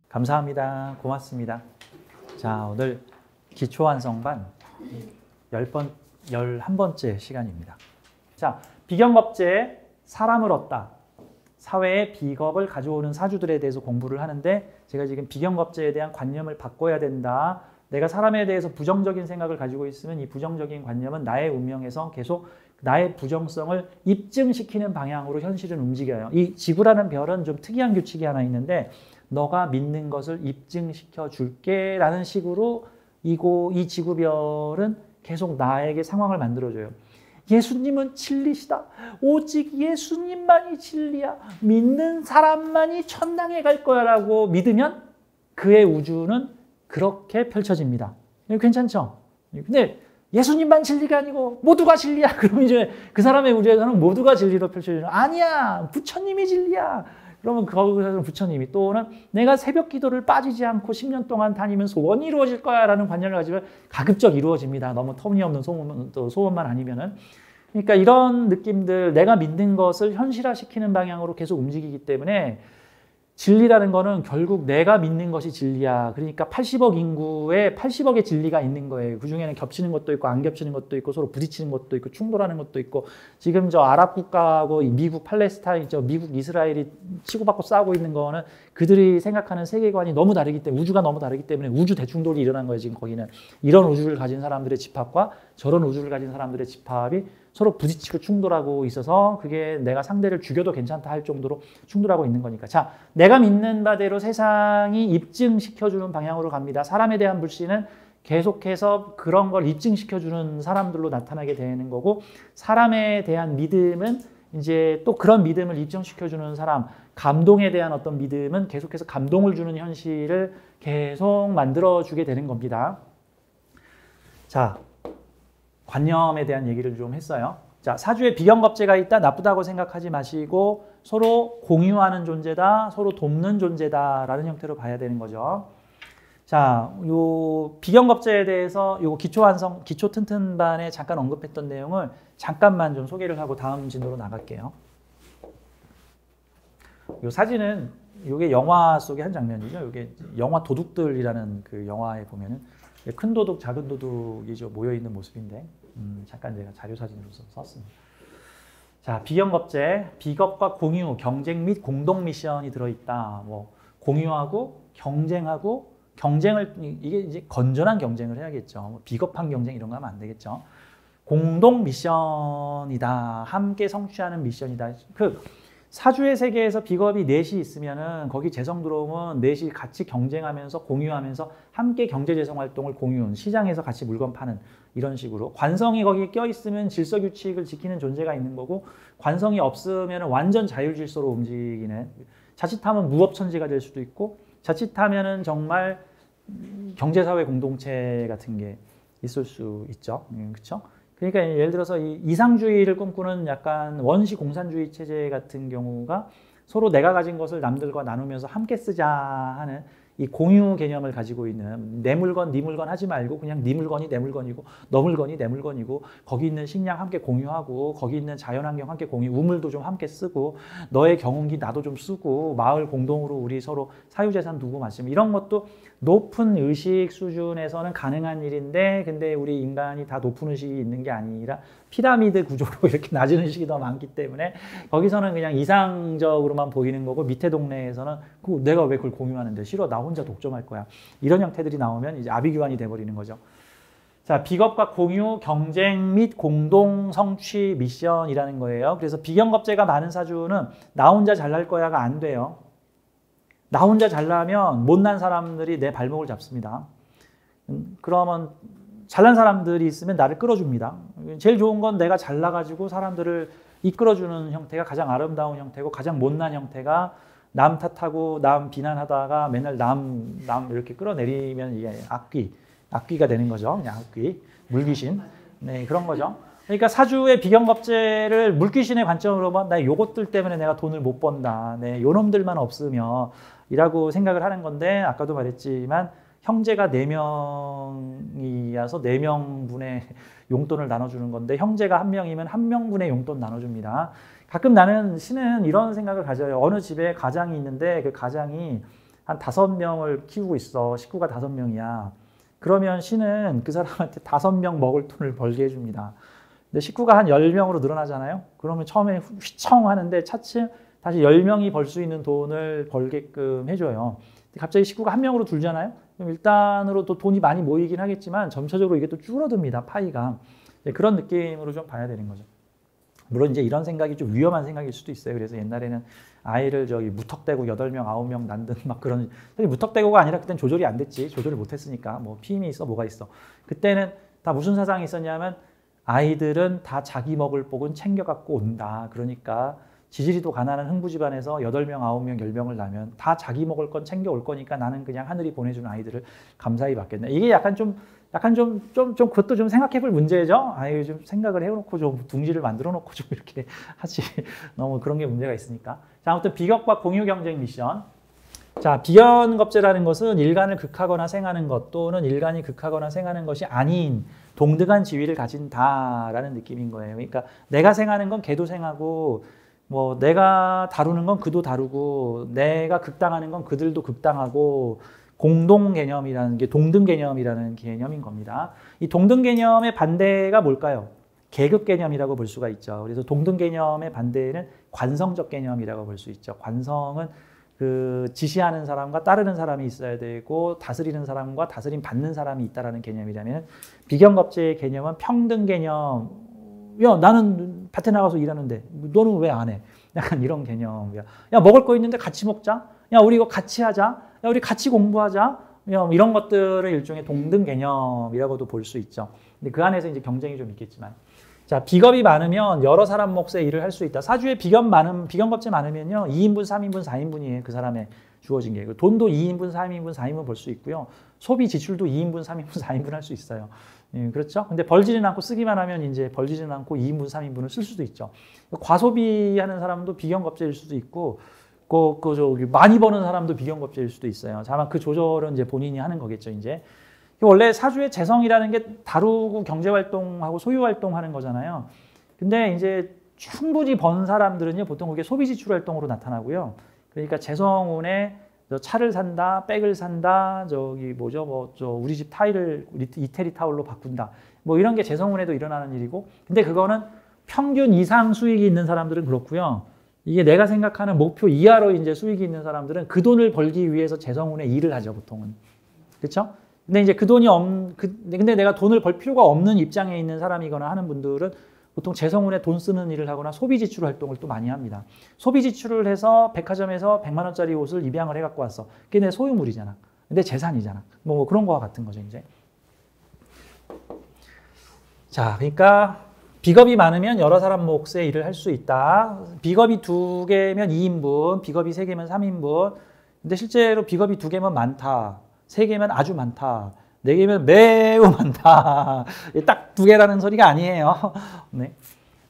감사합니다. 고맙습니다. 자, 오늘 기초완성반 11번째 시간입니다. 자, 비경겁제, 사람을 얻다. 사회의 비겁을 가져오는 사주들에 대해서 공부를 하는데 제가 지금 비경겁제에 대한 관념을 바꿔야 된다. 내가 사람에 대해서 부정적인 생각을 가지고 있으면 이 부정적인 관념은 나의 운명에서 계속 나의 부정성을 입증시키는 방향으로 현실은 움직여요. 이 지구라는 별은 좀 특이한 규칙이 하나 있는데 너가 믿는 것을 입증시켜 줄게 라는 식으로 이 지구별은 계속 나에게 상황을 만들어줘요. 예수님은 진리시다. 오직 예수님만이 진리야. 믿는 사람만이 천당에 갈 거야 라고 믿으면 그의 우주는 그렇게 펼쳐집니다. 괜찮죠? 근데 예수님만 진리가 아니고 모두가 진리야. 그러면 이제 그 사람의 우주에서는 모두가 진리로 펼쳐지는 아니야. 부처님이 진리야. 그러면 거기서 부처님이 또는 내가 새벽 기도를 빠지지 않고 10년 동안 다니면 소원이 이루어질 거야 라는 관념을 가지면 가급적 이루어집니다. 너무 터무니없는 소원만 아니면은. 그러니까 이런 느낌들, 내가 믿는 것을 현실화시키는 방향으로 계속 움직이기 때문에 진리라는 거는 결국 내가 믿는 것이 진리야. 그러니까 80억 인구에 80억의 진리가 있는 거예요. 그중에는 겹치는 것도 있고 안 겹치는 것도 있고 서로 부딪히는 것도 있고 충돌하는 것도 있고 지금 저 아랍 국가하고 미국 팔레스타인, 미국 이스라엘이 치고받고 싸우고 있는 거는 그들이 생각하는 세계관이 너무 다르기 때문에 우주가 너무 다르기 때문에 우주 대충돌이 일어난 거예요. 지금 거기는 이런 우주를 가진 사람들의 집합과 저런 우주를 가진 사람들의 집합이 서로 부딪히고 충돌하고 있어서 그게 내가 상대를 죽여도 괜찮다 할 정도로 충돌하고 있는 거니까. 자, 내가 믿는 바대로 세상이 입증시켜주는 방향으로 갑니다. 사람에 대한 불신은 계속해서 그런 걸 입증시켜주는 사람들로 나타나게 되는 거고 사람에 대한 믿음은 이제 또 그런 믿음을 입증시켜주는 사람, 감동에 대한 어떤 믿음은 계속해서 감동을 주는 현실을 계속 만들어주게 되는 겁니다. 자, 관념에 대한 얘기를 좀 했어요. 자, 사주에 비경겁제가 있다, 나쁘다고 생각하지 마시고 서로 공유하는 존재다, 서로 돕는 존재다라는 형태로 봐야 되는 거죠. 자, 요 비경겁제에 대해서 요 기초 튼튼반에 잠깐 언급했던 내용을 잠깐만 좀 소개를 하고 다음 진도로 나갈게요. 요 사진은 요게 영화 속의 한 장면이죠. 요게 영화 도둑들이라는 그 영화에 보면은 큰 도둑, 작은 도둑이 모여 있는 모습인데 잠깐 제가 자료 사진으로서 썼습니다. 자, 비경겁제, 비겁과 공유, 경쟁 및 공동 미션이 들어있다. 뭐 공유하고 경쟁하고 경쟁을 이게 이제 건전한 경쟁을 해야겠죠. 뭐 비겁한 경쟁 이런 거 하면 안 되겠죠. 공동 미션이다. 함께 성취하는 미션이다. 그 사주의 세계에서 비겁이 넷이 있으면은 거기 재성 들어오면 넷이 같이 경쟁하면서 공유하면서 함께 경제재성 활동을 공유하는 시장에서 같이 물건 파는 이런 식으로 관성이 거기에 껴있으면 질서규칙을 지키는 존재가 있는 거고 관성이 없으면 완전 자율질서로 움직이는 자칫하면 무법천지가 될 수도 있고 자칫하면 정말 경제사회 공동체 같은 게 있을 수 있죠. 그렇죠? 그러니까 예를 들어서 이 이상주의를 꿈꾸는 약간 원시 공산주의 체제 같은 경우가 서로 내가 가진 것을 남들과 나누면서 함께 쓰자 하는 이 공유 개념을 가지고 있는 내 물건, 네 물건 하지 말고 그냥 네 물건이 내 물건이고 너 물건이 내 물건이고 거기 있는 식량 함께 공유하고 거기 있는 자연환경 함께 공유, 우물도 좀 함께 쓰고 너의 경운기 나도 좀 쓰고 마을 공동으로 우리 서로 사유재산 두고 마시면 이런 것도 높은 의식 수준에서는 가능한 일인데 근데 우리 인간이 다 높은 의식이 있는 게 아니라 피라미드 구조로 이렇게 낮은 의식이 더 많기 때문에 거기서는 그냥 이상적으로만 보이는 거고 밑에 동네에서는 내가 왜 그걸 공유하는데 싫어 나 혼자 독점할 거야 이런 형태들이 나오면 이제 아비규환이 돼버리는 거죠. 자, 비겁과 공유, 경쟁 및 공동 성취 미션이라는 거예요. 그래서 비경겁제가 많은 사주는 나 혼자 잘날 거야가 안 돼요. 나 혼자 잘나면 못난 사람들이 내 발목을 잡습니다. 그러면 잘난 사람들이 있으면 나를 끌어줍니다. 제일 좋은 건 내가 잘나가지고 사람들을 이끌어주는 형태가 가장 아름다운 형태고 가장 못난 형태가 남 탓하고 남 비난하다가 맨날 남 이렇게 끌어내리면 이게 악귀가 되는 거죠. 그냥 악귀, 물귀신. 네, 그런 거죠. 그러니까 사주의 비경겁제를 물귀신의 관점으로 보면 나 요것들 때문에 내가 돈을 못 번다. 네, 요 놈들만 없으면 이라고 생각을 하는 건데 아까도 말했지만 형제가 4명이어서 4명분의 용돈을 나눠주는 건데 형제가 1명이면 1명분의 용돈 나눠줍니다. 가끔 나는 신은 이런 생각을 가져요. 어느 집에 가장이 있는데 그 가장이 한 5명을 키우고 있어. 식구가 5명이야. 그러면 신은 그 사람한테 5명 먹을 돈을 벌게 해줍니다. 근데 식구가 한 10명으로 늘어나잖아요. 그러면 처음에 휘청하는데 차츰 다시 10명이 벌 수 있는 돈을 벌게끔 해줘요. 갑자기 식구가 1명으로 줄잖아요. 그럼 일단으로 또 돈이 많이 모이긴 하겠지만 점차적으로 이게 또 줄어듭니다. 파이가. 그런 느낌으로 좀 봐야 되는 거죠. 물론 이제 이런 생각이 좀 위험한 생각일 수도 있어요. 그래서 옛날에는 아이를 무턱대고 8명, 9명 낳는 막 그런, 사실 무턱대고가 아니라 그때는 조절이 안 됐지. 조절을 못 했으니까. 뭐 피임이 있어, 뭐가 있어. 그때는 다 무슨 사상이 있었냐면 아이들은 다 자기 먹을 복은 챙겨갖고 온다. 그러니까 지지리도 가난한 흥부 집안에서 8명, 9명, 10명을 낳으면 다 자기 먹을 건 챙겨올 거니까 나는 그냥 하늘이 보내준 아이들을 감사히 받겠네. 이게 약간 좀 그것도 좀 생각해 볼 문제죠. 아유, 좀 생각을 해놓고 좀 둥지를 만들어 놓고 좀 이렇게 하지. 너무 그런 게 문제가 있으니까. 자, 아무튼 비격과 공유 경쟁 미션. 자, 비견겁제라는 것은 일간을 극하거나 생하는 것 또는 일간이 극하거나 생하는 것이 아닌 동등한 지위를 가진다라는 느낌인 거예요. 그러니까 내가 생하는 건 걔도 생하고 뭐 내가 다루는 건 그도 다루고 내가 극당하는 건 그들도 극당하고 공동 개념이라는 게 동등 개념이라는 개념인 겁니다. 이 동등 개념의 반대가 뭘까요? 계급 개념이라고 볼 수가 있죠. 그래서 동등 개념의 반대는 관성적 개념이라고 볼 수 있죠. 관성은 그 지시하는 사람과 따르는 사람이 있어야 되고 다스리는 사람과 다스림 받는 사람이 있다라는 개념이라면 비견겁제의 개념은 평등 개념. 야, 나는 밭에 나가서 일하는데 너는 왜 안 해? 약간 이런 개념이야. 야, 먹을 거 있는데 같이 먹자. 야, 우리 이거 같이 하자. 야, 우리 같이 공부하자. 이런 것들을 일종의 동등 개념이라고도 볼 수 있죠. 근데 그 안에서 이제 경쟁이 좀 있겠지만. 자, 비겁이 많으면 여러 사람 몫의 일을 할 수 있다. 사주에 비견겁제 많으면요. 2인분, 3인분, 4인분이에요. 그 사람의 주어진 게. 돈도 2인분, 3인분, 4인분 벌 수 있고요. 소비 지출도 2인분, 3인분, 4인분 할 수 있어요. 그렇죠? 근데 벌지는 않고 쓰기만 하면 이제 벌지는 않고 2인분, 3인분을 쓸 수도 있죠. 과소비하는 사람도 비견겁제일 수도 있고, 많이 버는 사람도 비견겁제일 수도 있어요. 다만 그 조절은 이제 본인이 하는 거겠죠, 이제. 원래 사주의 재성이라는 게 다루고 경제활동하고 소유활동하는 거잖아요. 근데 이제 충분히 번 사람들은요, 보통 그게 소비지출활동으로 나타나고요. 그러니까 재성운에 차를 산다, 백을 산다, 우리 집 타일을 이태리 타올로 바꾼다. 뭐 이런 게 재성운에도 일어나는 일이고, 근데 그거는 평균 이상 수익이 있는 사람들은 그렇고요. 이게 내가 생각하는 목표 이하로 이제 수익이 있는 사람들은 그 돈을 벌기 위해서 재성운에 일을 하죠, 보통은. 그렇죠? 근데 이제 근데 내가 돈을 벌 필요가 없는 입장에 있는 사람이거나 하는 분들은 보통 재성운에 돈 쓰는 일을 하거나 소비 지출 활동을 또 많이 합니다. 소비 지출을 해서 백화점에서 100만 원짜리 옷을 입양을 해 갖고 왔어. 그게 내 소유물이잖아. 내 재산이잖아. 뭐 그런 거와 같은 거죠, 이제. 자, 그러니까 비겁이 많으면 여러 사람 몫의 일을 할 수 있다. 비겁이 2개면 2인분, 비겁이 3개면 3인분. 근데 실제로 비겁이 2개면 많다. 3개면 아주 많다. 4개면 매우 많다. 딱 2개라는 소리가 아니에요. 네.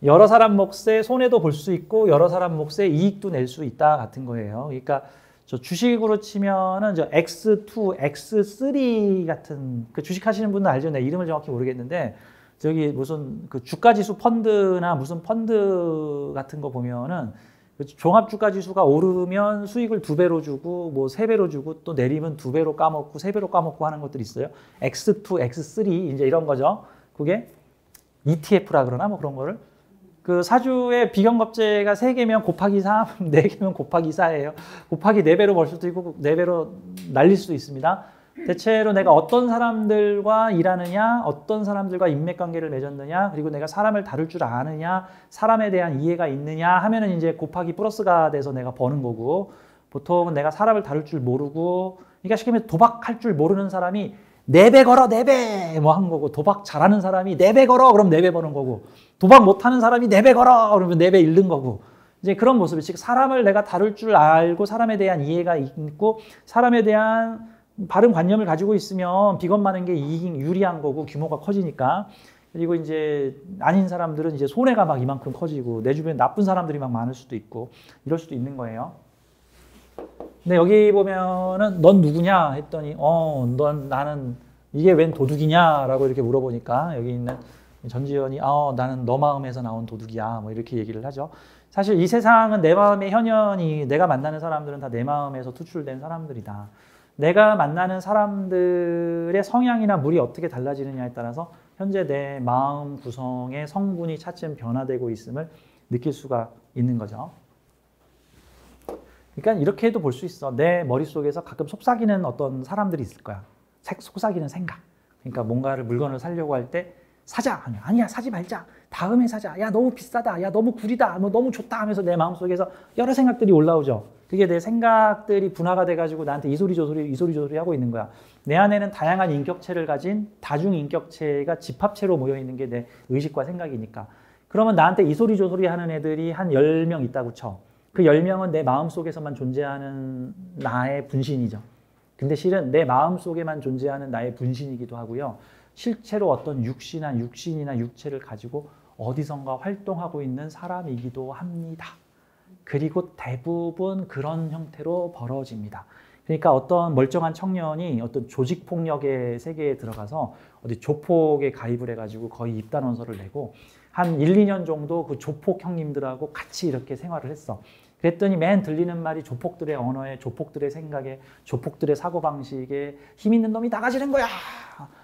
여러 사람 몫의 손해도 볼 수 있고 여러 사람 몫의 이익도 낼 수 있다 같은 거예요. 그러니까 저 주식으로 치면은 저 X2, X3 같은 그 주식 하시는 분은 알죠? 내 이름을 정확히 모르겠는데 저기 무슨 그 주가지수 펀드나 무슨 펀드 같은 거 보면은 종합주가지수가 오르면 수익을 2배로 주고 뭐 3배로 주고 또 내리면 2배로 까먹고 3배로 까먹고 하는 것들이 있어요. X2, X3 이제 이런 거죠. 그게 ETF라 그러나 뭐 그런 거를. 그 사주의 비견겁제가 3개면 곱하기 3, 4개면 곱하기 4예요. 곱하기 4배로 벌 수도 있고 4배로 날릴 수도 있습니다. 대체로 내가 어떤 사람들과 일하느냐, 어떤 사람들과 인맥관계를 맺었느냐, 그리고 내가 사람을 다룰 줄 아느냐, 사람에 대한 이해가 있느냐 하면은 이제 곱하기 플러스가 돼서 내가 버는 거고, 보통은 내가 사람을 다룰 줄 모르고, 그러니까 쉽게 말해서 도박할 줄 모르는 사람이 4배 걸어, 4배! 뭐 한 거고, 도박 잘하는 사람이 4배 걸어! 그럼 4배 버는 거고, 도박 못하는 사람이 4배 걸어! 그러면 4배 잃는 거고, 이제 그런 모습이, 즉, 사람을 내가 다룰 줄 알고, 사람에 대한 이해가 있고, 사람에 대한 바른 관념을 가지고 있으면 비겁 많은 게 유리한 거고 규모가 커지니까. 그리고 이제 아닌 사람들은 이제 손해가 막 이만큼 커지고 내 주변에 나쁜 사람들이 막 많을 수도 있고 이럴 수도 있는 거예요. 근데 여기 보면은 넌 누구냐 했더니 나는 이게 웬 도둑이냐라고 이렇게 물어보니까 여기 있는 전지현이 나는 너 마음에서 나온 도둑이야 뭐 이렇게 얘기를 하죠. 사실 이 세상은 내 마음의 현현이 내가 만나는 사람들은 다 내 마음에서 투출된 사람들이다. 내가 만나는 사람들의 성향이나 물이 어떻게 달라지느냐에 따라서 현재 내 마음 구성의 성분이 차츰 변화되고 있음을 느낄 수가 있는 거죠. 그러니까 이렇게도 볼 수 있어. 내 머릿속에서 가끔 속삭이는 어떤 사람들이 있을 거야. 속삭이는 생각. 그러니까 뭔가를 물건을 사려고 할 때 사자. 아니야 사지 말자. 다음에 사자. 야 너무 비싸다. 야 너무 구리다. 뭐 너무 좋다 하면서 내 마음속에서 여러 생각들이 올라오죠. 그게 내 생각들이 분화가 돼가지고 나한테 이 소리 저 소리 하고 있는 거야. 내 안에는 다양한 인격체를 가진 다중인격체가 집합체로 모여있는 게 내 의식과 생각이니까. 그러면 나한테 이 소리 저 소리 하는 애들이 한 10명 있다고 쳐. 그 10명은 내 마음속에서만 존재하는 나의 분신이죠. 근데 실은 내 마음속에만 존재하는 나의 분신이기도 하고요. 실제로 어떤 육신이나 육체를 가지고 어디선가 활동하고 있는 사람이기도 합니다. 그리고 대부분 그런 형태로 벌어집니다. 그러니까 어떤 멀쩡한 청년이 어떤 조직폭력의 세계에 들어가서 어디 조폭에 가입을 해가지고 거의 입단원서를 내고 한 1, 2년 정도 그 조폭 형님들하고 같이 이렇게 생활을 했어. 그랬더니 맨 들리는 말이 조폭들의 언어에, 조폭들의 생각에, 조폭들의 사고방식에 힘 있는 놈이 나가지는 거야.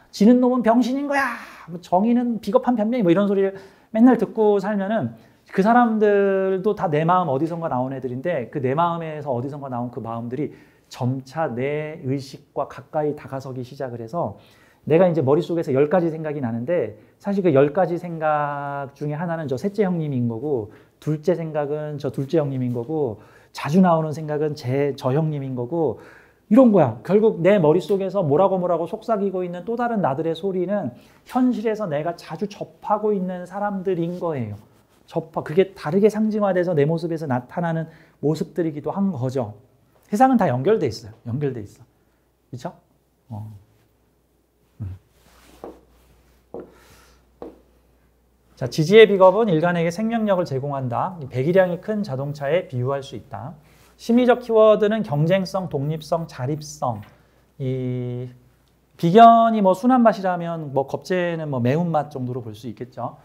지는 놈은 병신인 거야. 정의는 비겁한 변명이 뭐 이런 소리를 맨날 듣고 살면은 그 사람들도 다 내 마음 어디선가 나온 애들인데 그 내 마음에서 어디선가 나온 그 마음들이 점차 내 의식과 가까이 다가서기 시작을 해서 내가 이제 머릿속에서 10가지 생각이 나는데 사실 그 10가지 생각 중에 하나는 저 셋째 형님인 거고 둘째 생각은 저 둘째 형님인 거고 자주 나오는 생각은 저 형님인 거고 이런 거야. 결국 내 머릿속에서 뭐라고 속삭이고 있는 또 다른 나들의 소리는 현실에서 내가 자주 접하고 있는 사람들인 거예요. 그게 다르게 상징화돼서 내 모습에서 나타나는 모습들이기도 한 거죠. 세상은 다 연결돼 있어요. 연결돼 있어. 그렇죠? 자, 지지의 비겁은 인간에게 생명력을 제공한다. 배기량이 큰 자동차에 비유할 수 있다. 심리적 키워드는 경쟁성, 독립성, 자립성. 이 비견이 뭐 순한 맛이라면 뭐 겁제는 뭐 매운맛 정도로 볼 수 있겠죠.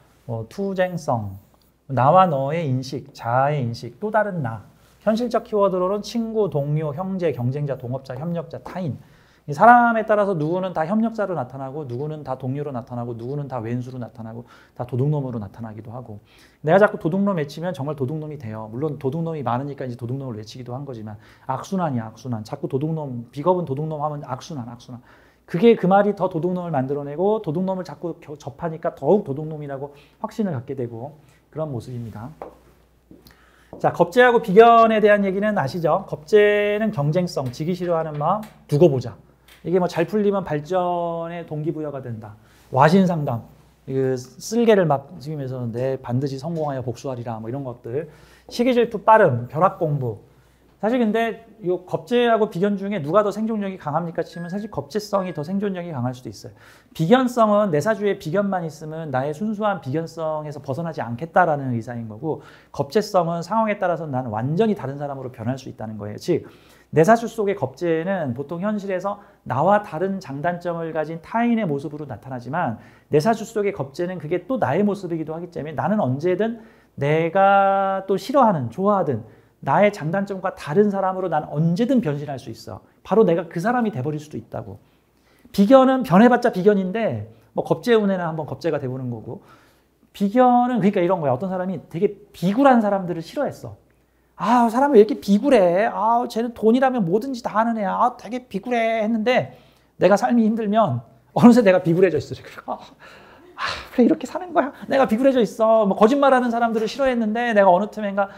투쟁성, 나와 너의 인식, 자아의 인식, 또 다른 나. 현실적 키워드로는 친구, 동료, 형제, 경쟁자, 동업자, 협력자, 타인. 이 사람에 따라서 누구는 다 협력자로 나타나고 누구는 다 동료로 나타나고 누구는 다 왼수로 나타나고 다 도둑놈으로 나타나기도 하고 내가 자꾸 도둑놈 외치면 정말 도둑놈이 돼요. 물론 도둑놈이 많으니까 이제 도둑놈을 외치기도 한 거지만 악순환이야 악순환. 자꾸 도둑놈, 비겁은 도둑놈 하면 악순환. 그게 그 말이 더 도둑놈을 만들어내고 도둑놈을 자꾸 접하니까 더욱 도둑놈이라고 확신을 갖게 되고 그런 모습입니다. 자, 겁제하고 비견에 대한 얘기는 아시죠? 겁제는 경쟁성, 지기 싫어하는 마음, 두고 보자. 이게 뭐 잘 풀리면 발전의 동기부여가 된다. 와신상담, 쓸개를 막 지으면서 내 반드시 성공하여 복수하리라 뭐 이런 것들. 시기질투, 빠름, 벼락공부. 사실 근데 이 겁제하고 비견 중에 누가 더 생존력이 강합니까 치면 사실 겁제성이 더 생존력이 강할 수도 있어요. 비견성은 내사주에 비견만 있으면 나의 순수한 비견성에서 벗어나지 않겠다라는 의사인 거고 겁제성은 상황에 따라서 나는 완전히 다른 사람으로 변할 수 있다는 거예요. 즉 내사주 속의 겁제는 보통 현실에서 나와 다른 장단점을 가진 타인의 모습으로 나타나지만 내사주 속의 겁제는 그게 또 나의 모습이기도 하기 때문에 나는 언제든 내가 또 싫어하는, 좋아하든 나의 장단점과 다른 사람으로 난 언제든 변신할 수 있어. 바로 내가 그 사람이 돼버릴 수도 있다고. 비견은 변해봤자 비견인데 뭐 겁제운에는 한번 겁제가 돼보는 거고 비견은 그러니까 이런 거야. 어떤 사람이 되게 비굴한 사람들을 싫어했어. 아, 사람이 왜 이렇게 비굴해? 아, 쟤는 돈이라면 뭐든지 다 하는 애야. 아, 되게 비굴해 했는데 내가 삶이 힘들면 어느새 내가 비굴해져 있어. 그래 이렇게 사는 거야. 내가 비굴해져 있어. 뭐 거짓말하는 사람들을 싫어했는데 내가 어느 틈엔가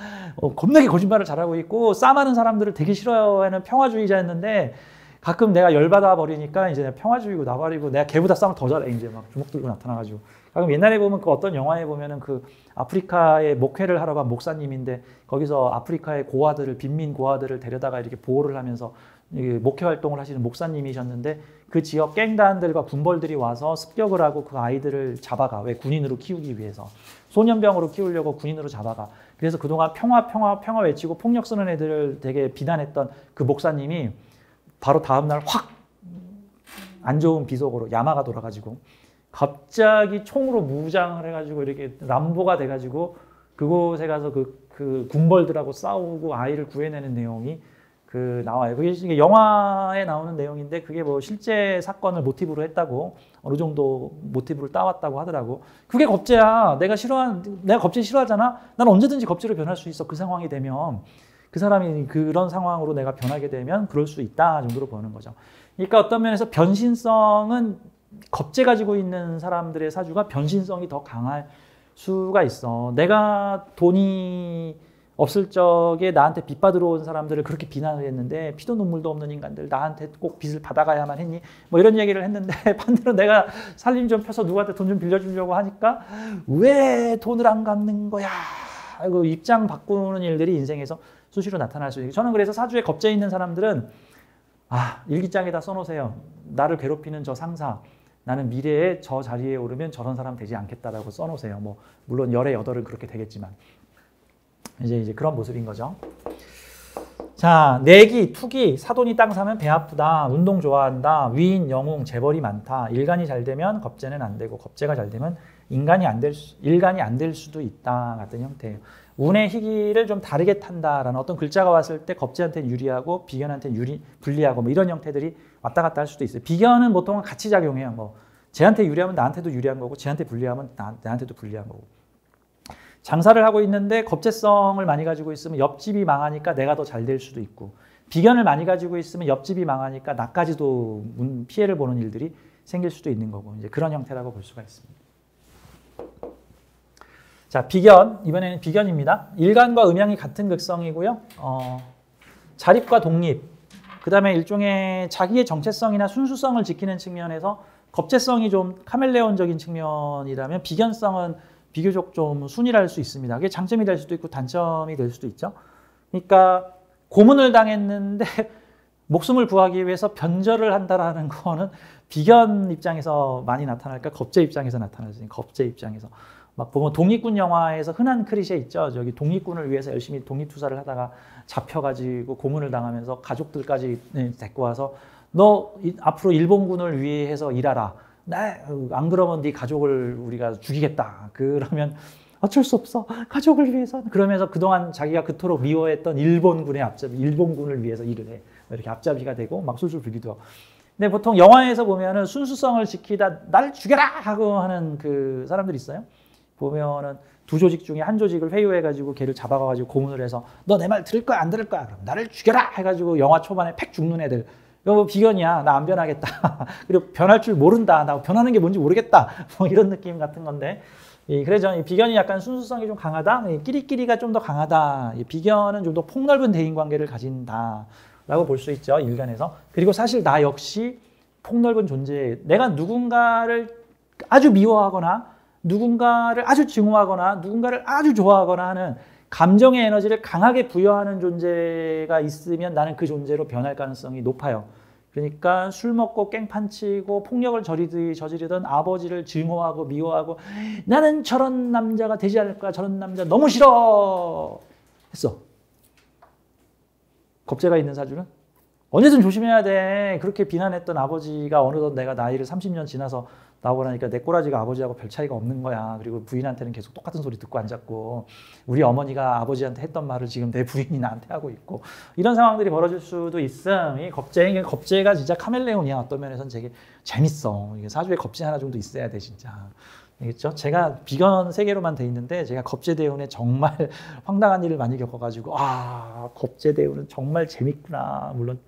겁나게 거짓말을 잘하고 있고 싸마는 사람들을 되게 싫어하는 평화주의자였는데 가끔 내가 열받아 버리니까 이제 평화주의고 나발이고 내가 걔보다 싸움을 더 잘해. 이제 막 주먹 들고 나타나가지고. 가끔 옛날에 보면 그 어떤 영화에 보면은 그 아프리카에 목회를 하러 간 목사님인데 거기서 아프리카의 고아들을 빈민 고아들을 데려다가 이렇게 보호를 하면서 목회 활동을 하시는 목사님이셨는데 그 지역 갱단들과 군벌들이 와서 습격을 하고 그 아이들을 잡아가. 왜? 군인으로 키우기 위해서. 소년병으로 키우려고 군인으로 잡아가. 그래서 그동안 평화 외치고 폭력 쓰는 애들을 되게 비난했던 그 목사님이 바로 다음날 확 안 좋은 비속어로 야마가 돌아가지고 갑자기 총으로 무장을 해가지고 이렇게 람보가 돼가지고 그곳에 가서 그 군벌들하고 싸우고 아이를 구해내는 내용이 나와요. 그게 영화에 나오는 내용인데 그게 뭐 실제 사건을 모티브로 했다고 어느 정도 모티브를 따왔다고 하더라고. 그게 겁제야. 내가 겁제 싫어하잖아. 난 언제든지 겁제로 변할 수 있어. 그 상황이 되면 그 사람이 그런 상황으로 내가 변하게 되면 그럴 수 있다 정도로 보는 거죠. 그러니까 어떤 면에서 변신성은 겁제 가지고 있는 사람들의 사주가 변신성이 더 강할 수가 있어. 내가 돈이 없을 적에 나한테 빚 받으러 온 사람들을 그렇게 비난을 했는데 피도 눈물도 없는 인간들 나한테 꼭 빚을 받아가야만 했니? 뭐 이런 얘기를 했는데 반대로 내가 살림 좀 펴서 누구한테 돈 좀 빌려주려고 하니까 왜 돈을 안 갚는 거야? 아이고 입장 바꾸는 일들이 인생에서 수시로 나타날 수 있어요. 저는 그래서 사주에 겁제 있는 사람들은 일기장에다 써놓으세요. 나를 괴롭히는 저 상사 나는 미래에 저 자리에 오르면 저런 사람 되지 않겠다라고 써놓으세요. 뭐 물론 열의 여덟은 그렇게 되겠지만 이제 그런 모습인 거죠. 자, 내기, 투기, 사돈이 땅 사면 배 아프다, 운동 좋아한다, 위인, 영웅, 재벌이 많다. 일간이 잘 되면 겁제는 안 되고 겁제가 잘 되면 일간이 안 될 수도 있다 같은 형태예요. 운의 희기를 좀 다르게 탄다라는 어떤 글자가 왔을 때 겁제한테는 유리하고 비견한테는 불리하고 뭐 이런 형태들이 왔다 갔다 할 수도 있어요. 비견은 보통은 같이 작용해요. 뭐 쟤한테 유리하면 나한테도 유리한 거고 쟤한테 불리하면 나한테도 불리한 거고. 장사를 하고 있는데 겁제성을 많이 가지고 있으면 옆집이 망하니까 내가 더 잘 될 수도 있고 비견을 많이 가지고 있으면 옆집이 망하니까 나까지도 피해를 보는 일들이 생길 수도 있는 거고 이제 그런 형태라고 볼 수가 있습니다. 자, 비견. 이번에는 비견입니다. 일간과 음양이 같은 극성이고요. 자립과 독립. 그 다음에 일종의 자기의 정체성이나 순수성을 지키는 측면에서 겁제성이 좀 카멜레온적인 측면이라면 비견성은 비교적 좀 순위할 수 있습니다. 그게 장점이 될 수도 있고 단점이 될 수도 있죠. 그러니까 고문을 당했는데 목숨을 구하기 위해서 변절을 한다라는 거는 비견 입장에서 많이 나타날까? 겁제 입장에서 나타날 수 있는 겁제 입장에서. 막 보면 독립군 영화에서 흔한 클리셰 있죠. 저기 독립군을 위해서 열심히 독립투사를 하다가 잡혀가지고 고문을 당하면서 가족들까지 데리고 와서 너 앞으로 일본군을 위해서 일하라. 안 그러면 네 가족을 우리가 죽이겠다. 그러면 어쩔 수 없어. 가족을 위해서. 그러면서 그동안 자기가 그토록 미워했던 일본군의 앞잡이, 일본군을 위해서 일을 해. 이렇게 앞잡이가 되고 막 술술 불기도 하고. 근데 보통 영화에서 보면은 순수성을 지키다 날 죽여라 하고 하는 그 사람들 있어요. 보면은 두 조직 중에 한 조직을 회유해가지고 걔를 잡아가지고 고문을 해서 너 내 말 들을 거야 안 들을 거야 그럼 나를 죽여라 해가지고 영화 초반에 팩 죽는 애들 이거 뭐 비견이야 나 안 변하겠다 그리고 변할 줄 모른다 나 변하는 게 뭔지 모르겠다 뭐 이런 느낌 같은 건데 그래서 저는 비견이 약간 순수성이 좀 강하다 끼리끼리가 좀 더 강하다 비견은 좀 더 폭넓은 대인관계를 가진다라고 볼 수 있죠 일간에서 그리고 사실 나 역시 폭넓은 존재 내가 누군가를 아주 미워하거나 누군가를 아주 증오하거나 누군가를 아주 좋아하거나 하는 감정의 에너지를 강하게 부여하는 존재가 있으면 나는 그 존재로 변할 가능성이 높아요. 그러니까 술 먹고 깽판 치고 폭력을 저지르던 아버지를 증오하고 미워하고 나는 저런 남자가 되지 않을 거야. 저런 남자 너무 싫어 했어. 겁제가 있는 사주는 언제든 조심해야 돼. 그렇게 비난했던 아버지가 어느덧 내가 나이를 30년 지나서 나오라니까 내 꼬라지가 아버지하고 별 차이가 없는 거야. 그리고 부인한테는 계속 똑같은 소리 듣고 앉았고 우리 어머니가 아버지한테 했던 말을 지금 내 부인이 나한테 하고 있고 이런 상황들이 벌어질 수도 있음. 이 겁제가 진짜 카멜레온이야. 어떤 면에서는 되게 재밌어. 이게 사주에 겁제 하나 정도 있어야 돼 진짜. 알겠죠? 제가 비견 세계로만 돼 있는데 제가 겁제대운에 정말 황당한 일을 많이 겪어가지고 겁제대운은 정말 재밌구나. 물론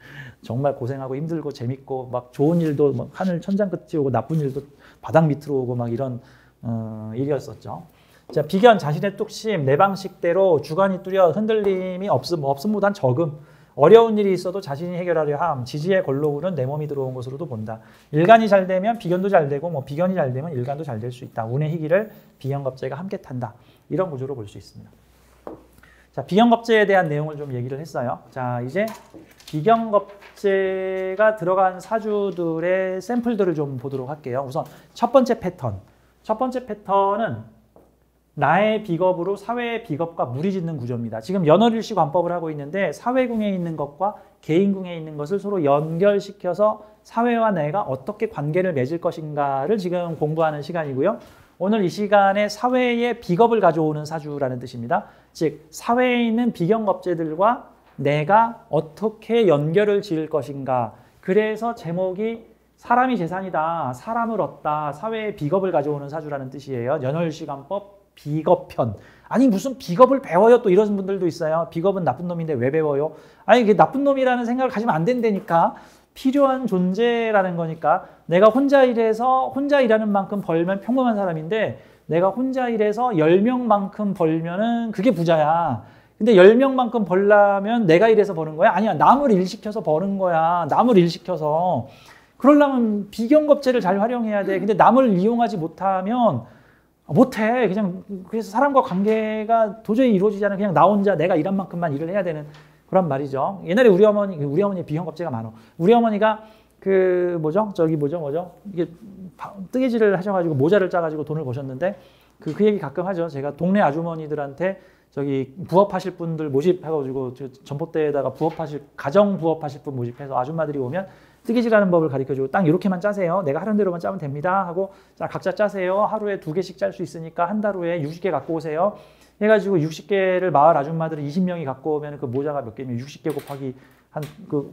정말 고생하고 힘들고 재밌고 막 좋은 일도 막 하늘 천장 끝이 오고 나쁜 일도 바닥 밑으로 오고 막 이런 일이었었죠. 자, 비견 자신의 뚝심 내 방식대로 주관이 뚜렷 흔들림이 없음보단 적음. 어려운 일이 있어도 자신이 해결하려 함. 지지의 걸로구는 내 몸이 들어온 것으로도 본다. 일간이 잘 되면 비견도 잘 되고 뭐 비견이 잘 되면 일간도 잘 될 수 있다. 운의 희기를 비견겁제가 함께 탄다. 이런 구조로 볼 수 있습니다. 자, 비견겁제에 대한 내용을 좀 얘기를 했어요. 자, 이제 비견겁제가 들어간 사주들의 샘플들을 좀 보도록 할게요. 우선 첫 번째 패턴. 첫 번째 패턴은 나의 비겁으로 사회의 비겁과 무리짓는 구조입니다. 지금 연월일시 관법을 하고 있는데 사회궁에 있는 것과 개인궁에 있는 것을 서로 연결시켜서 사회와 내가 어떻게 관계를 맺을 것인가를 지금 공부하는 시간이고요. 오늘 이 시간에 사회의 비겁을 가져오는 사주라는 뜻입니다. 즉 사회에 있는 비경겁제들과 내가 어떻게 연결을 지을 것인가. 그래서 제목이 사람이 재산이다, 사람을 얻다, 사회의 비겁을 가져오는 사주라는 뜻이에요. 연월일시관법 비겁편. 아니 무슨 비겁을 배워요? 또 이런 분들도 있어요. 비겁은 나쁜 놈인데 왜 배워요? 아니 이게 나쁜 놈이라는 생각을 가지면 안 된다니까. 필요한 존재라는 거니까. 내가 혼자 일해서 혼자 일하는 만큼 벌면 평범한 사람인데 내가 혼자 일해서 10명만큼 벌면은 그게 부자야. 근데 10명만큼 벌려면 내가 일해서 버는 거야? 아니야. 남을 일시켜서 버는 거야. 남을 일시켜서. 그러려면 비경겁제를 잘 활용해야 돼. 근데 남을 이용하지 못하면 못해. 그냥 그래서 사람과 관계가 도저히 이루어지지 않아. 그냥 나 혼자 내가 일한 만큼만 일을 해야 되는 그런 말이죠. 옛날에 우리 어머니 비경겁제가 많어. 우리 어머니가 그 뭐죠? 이게 뜨개질을 하셔가지고 모자를 짜가지고 돈을 버셨는데 그 얘기 가끔 하죠. 제가 동네 아주머니들한테 저기 부업하실 분들 모집해가지고 전봇대에다가 가정 부업하실 분 모집해서 아줌마들이 오면 뜨개질하는 법을 가르쳐주고 딱 이렇게만 짜세요. 내가 하는 대로만 짜면 됩니다. 하고 자 각자 짜세요. 하루에 2개씩 짤 수 있으니까 한 달 후에 60개 갖고 오세요. 해가지고 60개를 마을 아줌마들이 20명이 갖고 오면 그 모자가 몇 개면 60개 곱하기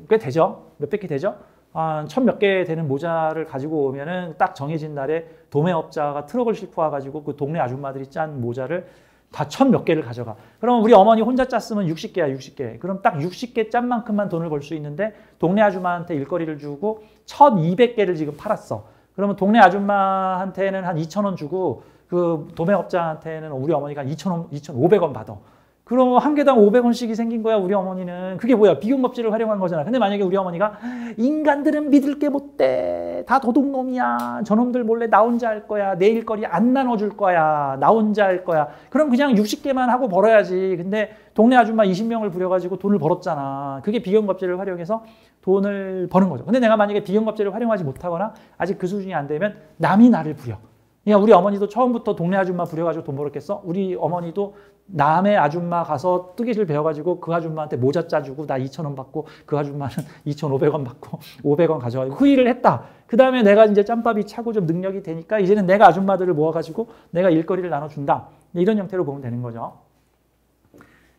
꽤 되죠? 몇백 개 되죠? 한 1000몇 개 되는 모자를 가지고 오면은 딱 정해진 날에 도매업자가 트럭을 싣고 와가지고 그 동네 아줌마들이 짠 모자를 다 1000몇 개를 가져가. 그럼 우리 어머니 혼자 짰으면 60개야, 60개. 그럼 딱 60개 짠 만큼만 돈을 벌 수 있는데 동네 아줌마한테 일거리를 주고 1200개를 지금 팔았어. 그러면 동네 아줌마한테는 한 2000원 주고 그 도매업자한테는 우리 어머니가 2,500원 받아. 그럼 한 개당 500원씩이 생긴 거야, 우리 어머니는. 그게 뭐야? 비경겁제를 활용한 거잖아. 근데 만약에 우리 어머니가 인간들은 믿을 게 못 돼. 다 도둑놈이야. 저놈들 몰래 나 혼자 할 거야. 내 일거리 안 나눠줄 거야. 나 혼자 할 거야. 그럼 그냥 60개만 하고 벌어야지. 근데 동네 아줌마 20명을 부려가지고 돈을 벌었잖아. 그게 비경겁제를 활용해서 돈을 버는 거죠. 근데 내가 만약에 비경겁제를 활용하지 못하거나 아직 그 수준이 안 되면 남이 나를 부려. 그러니까 우리 어머니도 처음부터 동네 아줌마 부려가지고 돈 벌었겠어? 우리 어머니도 남의 아줌마 가서 뜨개질 배워가지고 그 아줌마한테 모자 짜주고 나 2,000원 받고 그 아줌마는 2,500원 받고 500원 가져가지고 그 일을 했다. 그 다음에 내가 이제 짬밥이 차고 좀 능력이 되니까 이제는 내가 아줌마들을 모아가지고 내가 일거리를 나눠준다. 이런 형태로 보면 되는 거죠.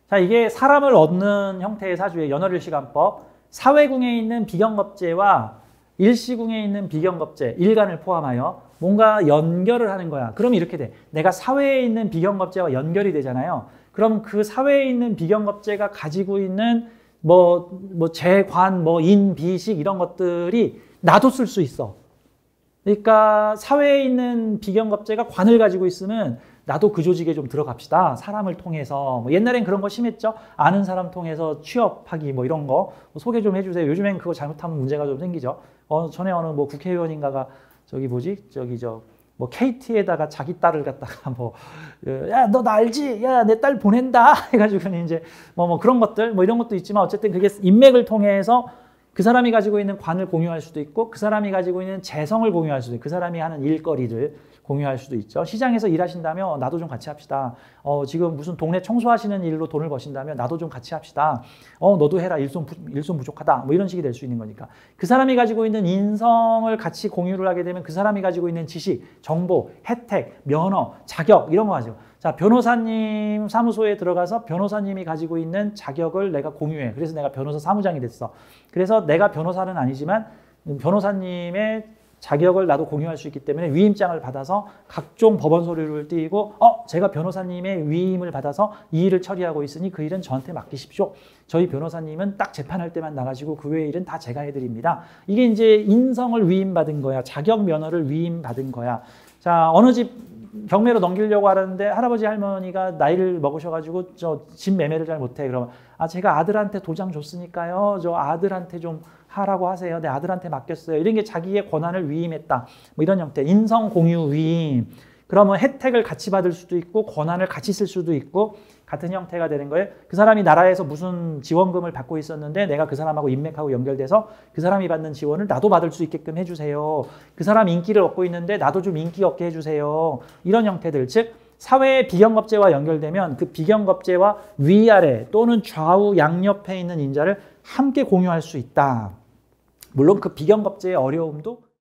자, 이게 사람을 얻는 형태의 사주의 연월일시관법. 사회궁에 있는 비경겁제와 일시궁에 있는 비경겁제, 일간을 포함하여 뭔가 연결을 하는 거야. 그럼 이렇게 돼. 내가 사회에 있는 비경겁제와 연결이 되잖아요. 그럼 그 사회에 있는 비경겁제가 가지고 있는 재관, 인, 비식 이런 것들이 나도 쓸 수 있어. 그러니까 사회에 있는 비경겁제가 관을 가지고 있으면 나도 그 조직에 좀 들어갑시다. 사람을 통해서. 옛날엔 그런 거 심했죠. 아는 사람 통해서 취업하기 이런 거 소개 좀 해주세요. 요즘엔 그거 잘못하면 문제가 좀 생기죠. 전에 어느 국회의원인가가 KT에다가 자기 딸을 갖다가 야, 너 나 알지? 야, 내 딸 보낸다. 해가지고는 이제 그런 것들, 이런 것도 있지만 어쨌든 그게 인맥을 통해서 그 사람이 가지고 있는 관을 공유할 수도 있고 그 사람이 가지고 있는 재성을 공유할 수도 있고 그 사람이 하는 일거리를 공유할 수도 있죠. 시장에서 일하신다면 나도 좀 같이 합시다. 지금 무슨 동네 청소하시는 일로 돈을 버신다면 나도 좀 같이 합시다. 너도 해라. 일손 부족하다. 이런 식이 될 수 있는 거니까. 그 사람이 가지고 있는 인성을 같이 공유를 하게 되면 그 사람이 가지고 있는 지식, 정보, 혜택, 면허, 자격 이런 거 하죠. 자, 변호사님 사무소에 들어가서 변호사님이 가지고 있는 자격을 내가 공유해. 그래서 내가 변호사 사무장이 됐어. 그래서 내가 변호사는 아니지만 변호사님의 자격을 나도 공유할 수 있기 때문에 위임장을 받아서 각종 법원 서류를 띄고 제가 변호사님의 위임을 받아서 이 일을 처리하고 있으니 그 일은 저한테 맡기십시오. 저희 변호사님은 딱 재판할 때만 나가시고 그 외의 일은 다 제가 해드립니다. 이게 이제 인성을 위임받은 거야. 자격 면허를 위임받은 거야. 자, 어느 집 경매로 넘기려고 하는데 할아버지 할머니가 나이를 먹으셔가지고 집 매매를 잘 못해. 그러면 제가 아들한테 도장 줬으니까요. 저 아들한테 좀 하라고 하세요. 내 아들한테 맡겼어요. 이런 게 자기의 권한을 위임했다. 이런 형태. 인성 공유 위임. 그러면 혜택을 같이 받을 수도 있고 권한을 같이 쓸 수도 있고 같은 형태가 되는 거예요. 그 사람이 나라에서 무슨 지원금을 받고 있었는데 내가 그 사람하고 인맥하고 연결돼서 그 사람이 받는 지원을 나도 받을 수 있게끔 해주세요. 그 사람 인기를 얻고 있는데 나도 좀 인기 얻게 해주세요. 이런 형태들. 즉 사회의 비경겁제와 연결되면 그 비경겁제와 위아래 또는 좌우 양옆에 있는 인자를 함께 공유할 수 있다. 물론 그 비경겁제의 어려움도